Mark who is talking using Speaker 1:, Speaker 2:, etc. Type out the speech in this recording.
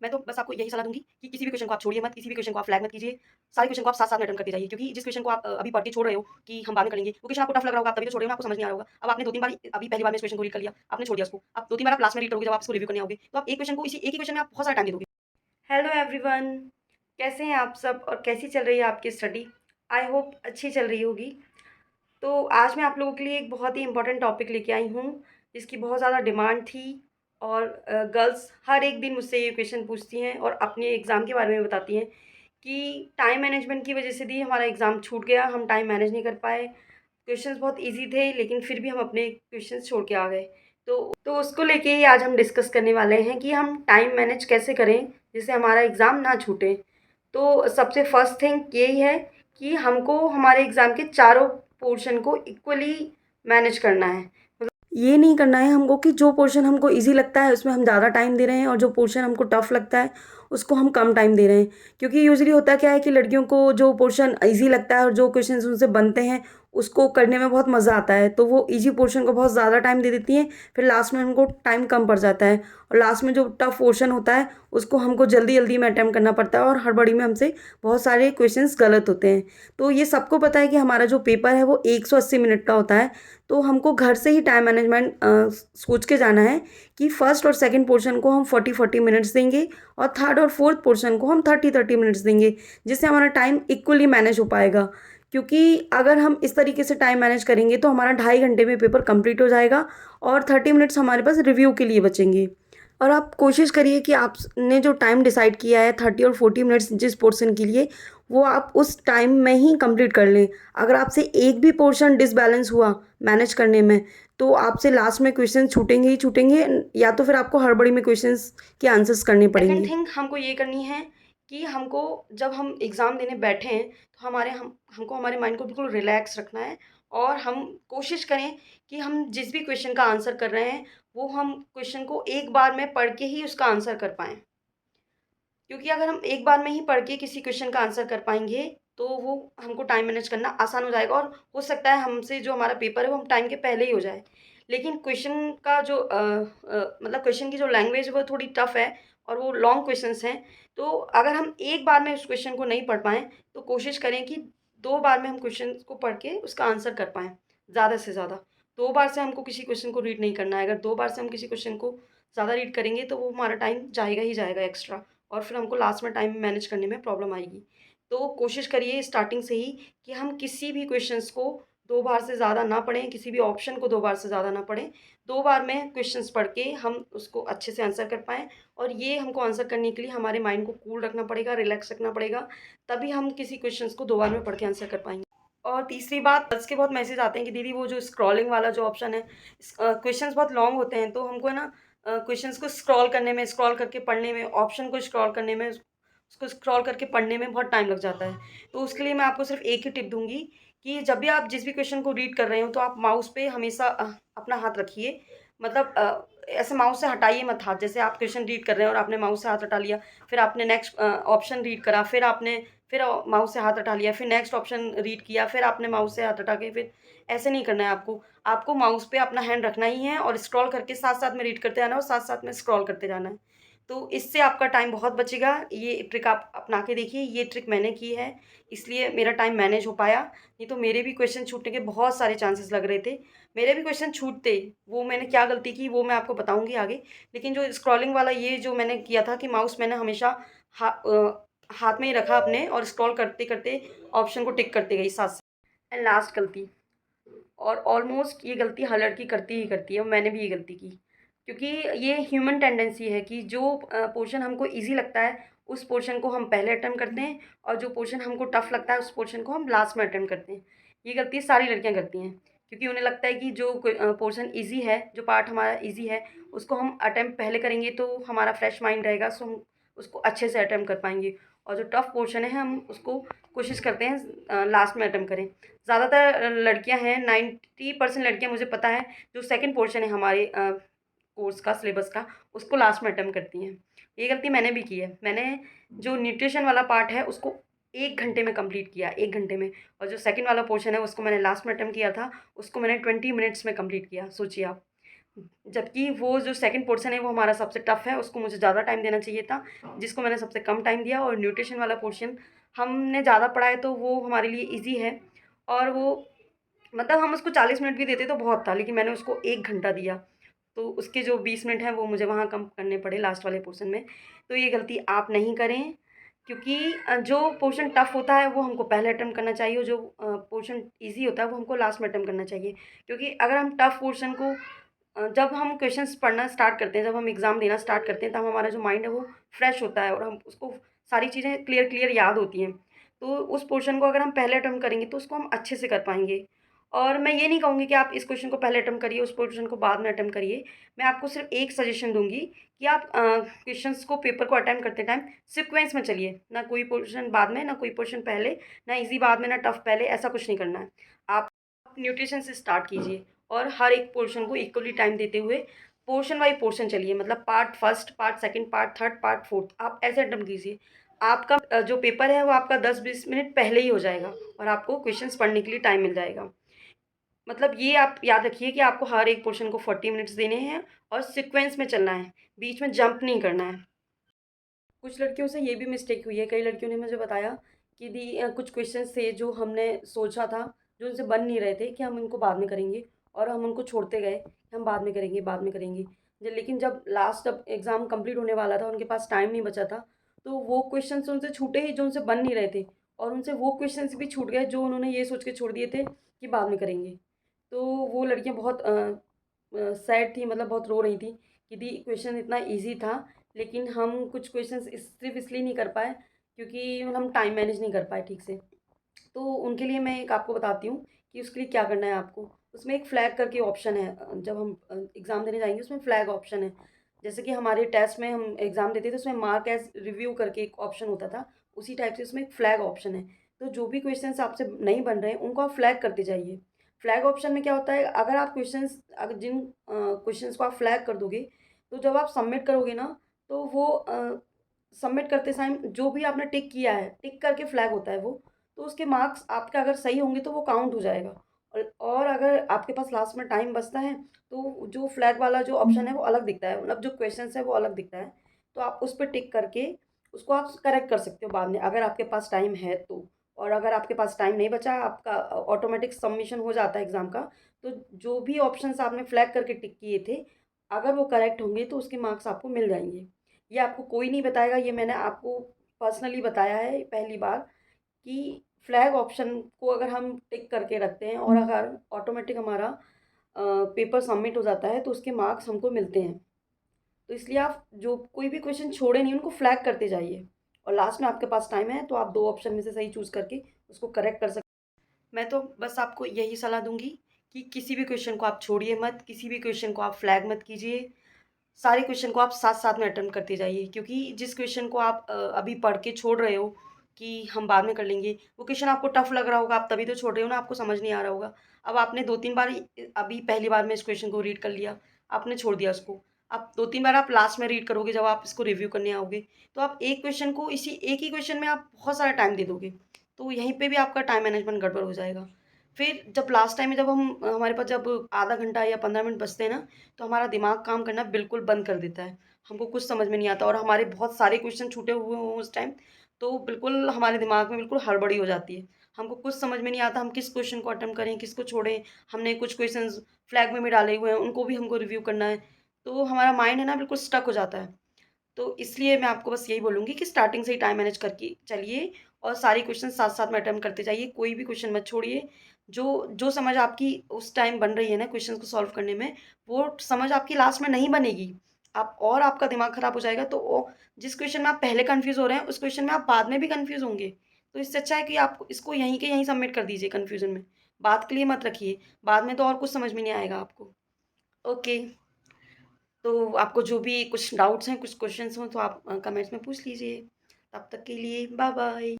Speaker 1: मैं तो बस आपको यही सलाह दूँगी कि किसी भी क्वेश्चन को आप छोड़िए मत, किसी भी क्वेश्चन को आप फ्लैग मत कीजिए। सारे क्वेश्चन को आप साथ-साथ में अटेम्प्ट करते जाइए, क्योंकि जिस क्वेश्चन को आप अभी पढ़ के छोड़ रहे हो कि हम बाद में करेंगे, वो क्वेश्चन आपको टफ लग रहा होगा, आप तभी तो छोड़ रहे हो ना, आपको समझ नहीं आ रहा होगा। अब आपने 2-3 बार अभी पहली बार में इस क्वेश्चन को रीड कर लिया, आपने छोड़ दिया उसको। अब 2-3 बार आप लास्ट में रीड करोगे जब आप इसको रिव्यू करने आओगे, तो आप एक क्वेश्चन को इसी एक ही क्वेश्चन में आप बहुत सारा टाइम दे दोगे। हेलो एवरीवन, कैसे हैं आप सब और कैसी चल रही है आपकी स्टडी? आई होप अच्छी चल रही होगी। तो आज मैं आप लोगों के लिए एक बहुत ही इम्पोर्टेंट टॉपिक लेके आई हूँ, जिसकी बहुत ज़्यादा डिमांड थी। और गर्ल्स हर एक दिन मुझसे ये क्वेश्चन पूछती हैं और अपने एग्ज़ाम के बारे में बताती हैं कि टाइम मैनेजमेंट की वजह से दी हमारा एग्ज़ाम छूट गया, हम टाइम मैनेज नहीं कर पाए। क्वेश्चंस बहुत इजी थे लेकिन फिर भी हम अपने क्वेश्चंस छोड़ के आ गए। तो उसको लेके ही आज हम डिस्कस करने वाले हैं कि हम टाइम मैनेज कैसे करें जिससे हमारा एग्ज़ाम ना छूटे। तो सबसे फर्स्ट थिंग यही है कि हमको हमारे एग्ज़ाम के चारों पोर्शन को इक्वली मैनेज करना है। ये नहीं करना है हमको कि जो पोर्शन हमको ईज़ी लगता है उसमें हम ज़्यादा टाइम दे रहे हैं और जो पोर्शन हमको टफ़ लगता है उसको हम कम टाइम दे रहे हैं। क्योंकि यूजुअली होता क्या है कि लड़कियों को जो पोर्शन ईज़ी लगता है और जो क्वेश्चंस उनसे बनते हैं उसको करने में बहुत मज़ा आता है, तो वो ईज़ी पोर्शन को बहुत ज़्यादा टाइम दे देती हैं, फिर लास्ट में उनको टाइम कम पड़ जाता है और लास्ट में जो टफ़ पोर्शन होता है उसको हमको जल्दी-जल्दी में अटेम्प्ट करना पड़ता है और हड़बड़ी में हमसे बहुत सारे क्वेश्चंस गलत होते हैं। तो ये सबको पता है कि हमारा जो पेपर है वो 180 मिनट का होता है, तो हमको घर से ही टाइम मैनेजमेंट सोच के जाना है कि फर्स्ट और सेकंड पोर्शन को हम 40-40 मिनट्स देंगे और थर्ड और फोर्थ पोर्शन को हम 30-30 मिनट्स देंगे, जिससे हमारा टाइम इक्वली मैनेज हो पाएगा। क्योंकि अगर हम इस तरीके से टाइम मैनेज करेंगे तो हमारा 2.5 घंटे में पेपर कंप्लीट हो जाएगा और 30 मिनट्स हमारे पास रिव्यू के लिए बचेंगे। और आप कोशिश करिए कि आपने जो टाइम डिसाइड किया है 30 और 40 मिनट्स जिस पोर्शन के लिए, वो आप उस टाइम में ही कंप्लीट कर लें। अगर आपसे एक भी पोर्शन डिसबैलेंस हुआ मैनेज करने में, तो आपसे लास्ट में क्वेश्चन छूटेंगे ही छूटेंगे, या तो फिर आपको हड़बड़ी में क्वेश्चंस के आंसर्स करने पड़ेंगे। सेकंड थिंग हमको ये करनी है कि हमको जब हम एग्ज़ाम देने बैठे हैं तो हमको हमारे माइंड को बिल्कुल रिलैक्स रखना है और हम कोशिश करें कि हम जिस भी क्वेश्चन का आंसर कर रहे हैं वो हम क्वेश्चन को एक बार में पढ़ के ही उसका आंसर कर पाएँ। क्योंकि अगर हम एक बार में ही पढ़ के किसी क्वेश्चन का आंसर कर पाएँगे, तो वो हमको टाइम मैनेज करना आसान हो जाएगा और हो सकता है हमसे जो हमारा पेपर है वो हम टाइम के पहले ही हो जाए। लेकिन क्वेश्चन का जो मतलब क्वेश्चन की जो लैंग्वेज है वो थोड़ी टफ है और वो लॉन्ग क्वेश्चंस हैं। तो अगर हम एक बार में उस क्वेश्चन को नहीं पढ़ पाएँ, तो कोशिश करें कि 2 बार में हम क्वेश्चन को पढ़ के उसका आंसर कर पाएँ, ज़्यादा से ज़्यादा। 2 बार से हमको किसी क्वेश्चन को रीड नहीं करना है। अगर 2 बार से हम किसी क्वेश्चन को ज़्यादा रीड करेंगे, तो वो हमारा टाइम जाएगा ही जाएगा एक्स्ट्रा। और फिर हमको लास्ट में टाइम मैनेज करने में प्रॉब्लम आएगी। तो कोशिश करिए स्टार्टिंग से ही कि हम किसी भी क्वेश्चंस को 2 बार से ज़्यादा ना पढ़ें, किसी भी ऑप्शन को 2 बार से ज़्यादा ना पढ़ें। 2 बार में क्वेश्चंस पढ़ के हम उसको अच्छे से आंसर कर पाएँ और ये हमको आंसर करने के लिए हमारे माइंड को कूल रखना पड़ेगा, रिलैक्स रखना पड़ेगा, तभी हम किसी क्वेश्चंस को 2 बार में पढ़ के आंसर कर पाएँगे। और तीसरी बात, गर्ल्स के बहुत मैसेज आते हैं कि दीदी वो जो स्क्रॉलिंग वाला जो ऑप्शन है, क्वेश्चंस बहुत लॉन्ग होते हैं, तो हमको है ना क्वेश्चंस को स्क्रॉल करने में, स्क्रॉल करके पढ़ने में, ऑप्शन को स्क्रॉल करने में, उसको स्क्रॉल करके पढ़ने में बहुत टाइम लग जाता है। तो उसके लिए मैं आपको सिर्फ़ एक ही टिप दूँगी कि जब भी आप जिस भी क्वेश्चन को रीड कर रहे हो, तो आप माउस पे हमेशा अपना हाथ रखिए। मतलब ऐसे माउस से हटाइए मत हाथ। जैसे आप क्वेश्चन रीड कर रहे हैं और आपने माउस से हाथ हटा लिया, फिर आपने नेक्स्ट ऑप्शन रीड करा, फिर माउस से हाथ हटा लिया, फिर नेक्स्ट ऑप्शन रीड किया, फिर आपने माउस से हाथ हटा के फिर ऐसे नहीं करना है आपको। आपको माउस पे अपना हैंड रखना ही है और स्क्रॉल करके साथ-साथ में रीड करते जाना है और साथ-साथ में स्क्रॉल करते जाना है। तो इससे आपका टाइम बहुत बचेगा। ये ट्रिक आप अपना के देखिए, ये ट्रिक मैंने की है, इसलिए मेरा टाइम मैनेज हो पाया। नहीं तो मेरे भी क्वेश्चन छूटने के बहुत सारे चांसेस लग रहे थे। मेरे भी क्वेश्चन छूटते, वो मैंने क्या गलती की वो मैं आपको बताऊँगी आगे। लेकिन जो स्क्रॉलिंग वाला ये जो मैंने किया था कि माउस मैंने हमेशा हाथ में ही रखा अपने और स्क्रॉल करते-करते ऑप्शन को टिक करते गई साथ-साथ। एंड लास्ट गलती, और ऑलमोस्ट ये गलती हर लड़की करती ही करती है और मैंने भी ये गलती की। क्योंकि ये ह्यूमन टेंडेंसी है कि जो पोर्शन हमको ईज़ी लगता है, उस पोर्शन को हम पहले अटेम्प्ट करते हैं और जो पोर्शन हमको टफ़ लगता है, उस पोर्शन को हम लास्ट में अटेम्प्ट करते हैं। ये गलती सारी लड़कियाँ करती हैं, क्योंकि उन्हें लगता है कि जो पोर्शन ईज़ी है, जो पार्ट हमारा ईज़ी है, उसको हम अटेम्प्ट पहले करेंगे तो हमारा फ्रेश माइंड रहेगा, सो हम उसको अच्छे से अटेम्प्ट कर पाएँगे। और जो टफ़ पोर्शन है, हम उसको कोशिश करते हैं लास्ट में अटेम्प्ट करें। ज़्यादातर लड़कियां हैं, 90% लड़कियां मुझे पता है जो सेकंड पोर्शन है हमारे कोर्स का, सिलेबस का, उसको लास्ट में अटेम्प्ट करती हैं। ये गलती मैंने भी की है। मैंने जो न्यूट्रिशन वाला पार्ट है उसको 1 घंटे में कंप्लीट किया, 1 घंटे में, और जो सेकंड वाला पोर्शन है उसको मैंने लास्ट में अटेम्प्ट किया था, उसको मैंने 20 मिनट्स में कंप्लीट किया। सोचिए आप, जबकि वो जो सेकंड पोर्शन है वो हमारा सबसे टफ़ है, उसको मुझे ज़्यादा टाइम देना चाहिए था, जिसको मैंने सबसे कम टाइम दिया। और न्यूट्रिशन वाला पोर्शन हमने ज़्यादा पढ़ा है तो वो हमारे लिए ईज़ी है। और वो मतलब हम उसको 40 मिनट भी देते तो बहुत था, लेकिन मैंने उसको 1 घंटा दिया। तो उसके जो 20 मिनट हैं वो मुझे वहाँ कम करने पड़े लास्ट वाले पोर्शन में। तो ये गलती आप नहीं करें, क्योंकि जो पोर्शन टफ़ होता है वो हमको पहले अटेम्प्ट करना चाहिए, और जो पोर्शन ईज़ी होता है वो हमको लास्ट में अटेम्प्ट करना चाहिए। क्योंकि अगर हम टफ़ पोर्शन को जब हम क्वेश्चंस पढ़ना स्टार्ट करते हैं, जब हम एग्ज़ाम देना स्टार्ट करते हैं, तब हमारा जो माइंड है वो फ्रेश होता है और हम उसको सारी चीज़ें क्लियर याद होती हैं। तो उस पोर्शन को अगर हम पहले अटेम्प्ट करेंगे तो उसको हम अच्छे से कर पाएँगे। और मैं ये नहीं कहूँगी कि आप इस क्वेश्चन को पहले अटेम्प्ट करिए, उस पोर्शन को बाद में अटेम्प्ट करिए। मैं आपको सिर्फ़ एक सजेशन दूँगी कि आप क्वेश्चंस को, पेपर को अटेम्प्ट करते टाइम सीक्वेंस में चलिए। ना कोई पोर्शन बाद में, ना कोई पोर्शन पहले, ना ईज़ी बाद में, ना टफ़ पहले, ऐसा कुछ नहीं करना है। आप न्यूट्रिशन से स्टार्ट कीजिए और हर एक पोर्शन को इक्वली टाइम देते हुए पोर्शन बाय पोर्शन चलिए। मतलब part first, part second, part third, part fourth, आप ऐसे अटेम्प्ट कीजिए। आपका जो पेपर है वो आपका 10-20 मिनट पहले ही हो जाएगा और आपको क्वेश्चंस पढ़ने के लिए टाइम मिल जाएगा। मतलब ये आप याद रखिए कि आपको हर एक पोर्शन को 40 मिनट्स देने हैं और सीक्वेंस में चलना है, बीच में जंप नहीं करना है। कुछ लड़कियों से ये भी मिस्टेक हुई है, कई लड़कियों ने मुझे बताया कि कुछ क्वेश्चन्स थे जो हमने सोचा था, जो उनसे बन नहीं रहे थे, कि हम इनको बाद में करेंगे, और हम उनको छोड़ते गए कि हम बाद में करेंगे, बाद में करेंगे। लेकिन जब एग्ज़ाम कंप्लीट होने वाला था, उनके पास टाइम नहीं बचा था, तो वो क्वेश्चन्स उनसे छूटे ही जो उनसे बन नहीं रहे थे, और उनसे वो क्वेश्चन्स भी छूट गए जो उन्होंने ये सोच के छोड़ दिए थे कि बाद में करेंगे। तो वो लड़कियाँ बहुत सैड थी, मतलब बहुत रो रही थी कि दी क्वेश्चन इतना ईज़ी था, लेकिन हम कुछ क्वेश्चंस सिर्फ इसलिए नहीं कर पाए क्योंकि हम टाइम मैनेज नहीं कर पाए ठीक से। तो उनके लिए मैं एक आपको बताती हूँ कि उसके लिए क्या करना है आपको। उसमें एक फ्लैग करके ऑप्शन है, जब हम एग्ज़ाम देने जाएँगे उसमें फ्लैग ऑप्शन है। जैसे कि हमारे टेस्ट में हम एग्ज़ाम देते थे, उसमें मार्क एज़ रिव्यू करके एक ऑप्शन होता था, उसी टाइप से उसमें एक फ्लैग ऑप्शन है। तो जो भी क्वेश्चंस आपसे नहीं बन रहे हैं उनको आप फ्लैग करते जाइए। फ्लैग ऑप्शन में क्या होता है, अगर आप जिन क्वेश्चंस को आप फ्लैग कर दोगे, तो जब आप सबमिट करोगे ना, तो वो सबमिट करते टाइम जो भी आपने टिक किया है, टिक करके फ्लैग होता है वो, तो उसके मार्क्स आपके अगर सही होंगे तो वो काउंट हो जाएगा। और अगर आपके पास लास्ट में टाइम बचता है, तो जो फ्लैग वाला जो ऑप्शन है वो अलग दिखता है, मतलब जो क्वेश्चंस है वो अलग दिखता है। तो आप उस पे टिक करके उसको आप करेक्ट कर सकते हो बाद में, अगर आपके पास टाइम है तो। और अगर आपके पास टाइम नहीं बचा, आपका ऑटोमेटिक सबमिशन हो जाता है एग्ज़ाम का, तो जो भी ऑप्शंस आपने फ्लैग करके टिक किए थे, अगर वो करेक्ट होंगे तो उसके मार्क्स आपको मिल जाएँगे। ये आपको कोई नहीं बताएगा, ये मैंने आपको पर्सनली बताया है पहली बार, कि फ्लैग ऑप्शन को अगर हम टिक करके रखते हैं और अगर ऑटोमेटिक हमारा पेपर सबमिट हो जाता है तो उसके मार्क्स हमको मिलते हैं। तो इसलिए आप जो कोई भी क्वेश्चन छोड़े नहीं, उनको फ्लैग करते जाइए, और लास्ट में आपके पास टाइम है तो आप 2 ऑप्शन में से सही चूज़ करके उसको करेक्ट कर सकते। मैं तो बस आपको यही सलाह दूँगी कि किसी भी क्वेश्चन को आप छोड़िए मत, किसी भी क्वेश्चन को आप फ्लैग मत कीजिए। सारे क्वेश्चन को आप साथ-साथ में अटेम्प्ट करते जाइए, क्योंकि जिस क्वेश्चन को आप अभी पढ़ के छोड़ रहे हो कि हम बाद में कर लेंगे, वो क्वेश्चन आपको टफ़ लग रहा होगा, आप तभी तो छोड़ रहे हो ना, आपको समझ नहीं आ रहा होगा। अब आपने 2-3 बार अभी पहली बार में इस क्वेश्चन को रीड कर लिया, आपने छोड़ दिया उसको। अब 2-3 बार आप लास्ट में रीड करोगे जब आप इसको रिव्यू करने आओगे, तो आप एक क्वेश्चन को इसी एक ही क्वेश्चन में आप बहुत सारा टाइम दे दोगे। तो यहीं पे भी आपका टाइम मैनेजमेंट गड़बड़ हो जाएगा। फिर जब लास्ट टाइम में जब हमारे पास जब आधा घंटा या 15 मिनट बचते हैं ना, तो हमारा दिमाग काम करना बिल्कुल बंद कर देता है। हमको कुछ समझ में नहीं आता और हमारे बहुत सारे क्वेश्चन छूटे हुए हों उस टाइम, तो बिल्कुल हमारे दिमाग में बिल्कुल हड़बड़ी हो जाती है। हमको कुछ समझ में नहीं आता, हम किस क्वेश्चन को अटेम्प्ट करें, किसको छोड़ें। हमने कुछ क्वेश्चंस फ्लैग में भी डाले हुए हैं, उनको भी हमको रिव्यू करना है। तो हमारा माइंड है ना बिल्कुल स्टक हो जाता है। तो इसलिए मैं आपको बस यही बोलूँगी कि स्टार्टिंग से ही टाइम मैनेज करके चलिए और सारी क्वेश्चन साथ-साथ में अटेम्प्ट करते जाइए, कोई भी क्वेश्चन मत छोड़िए। जो जो समझ आपकी उस टाइम बन रही है ना क्वेश्चंस को सॉल्व करने में, वो समझ आपकी लास्ट में नहीं बनेगी। आप और आपका दिमाग खराब हो जाएगा, तो ओ जिस क्वेश्चन में आप पहले कन्फ्यूज़ हो रहे हैं, उस क्वेश्चन में आप बाद में भी कन्फ्यूज़ होंगे। तो इससे अच्छा है कि आप इसको यहीं के यहीं सबमिट कर दीजिए कन्फ्यूज़न में। बाद के लिए मत रखिए, बाद में तो और कुछ समझ में नहीं आएगा आपको। ओके। तो आपको जो भी कुछ डाउट्स हैं, कुछ क्वेश्चंस हों तो आप कमेंट्स में पूछ लीजिए। तब तक के लिए बाय बाय।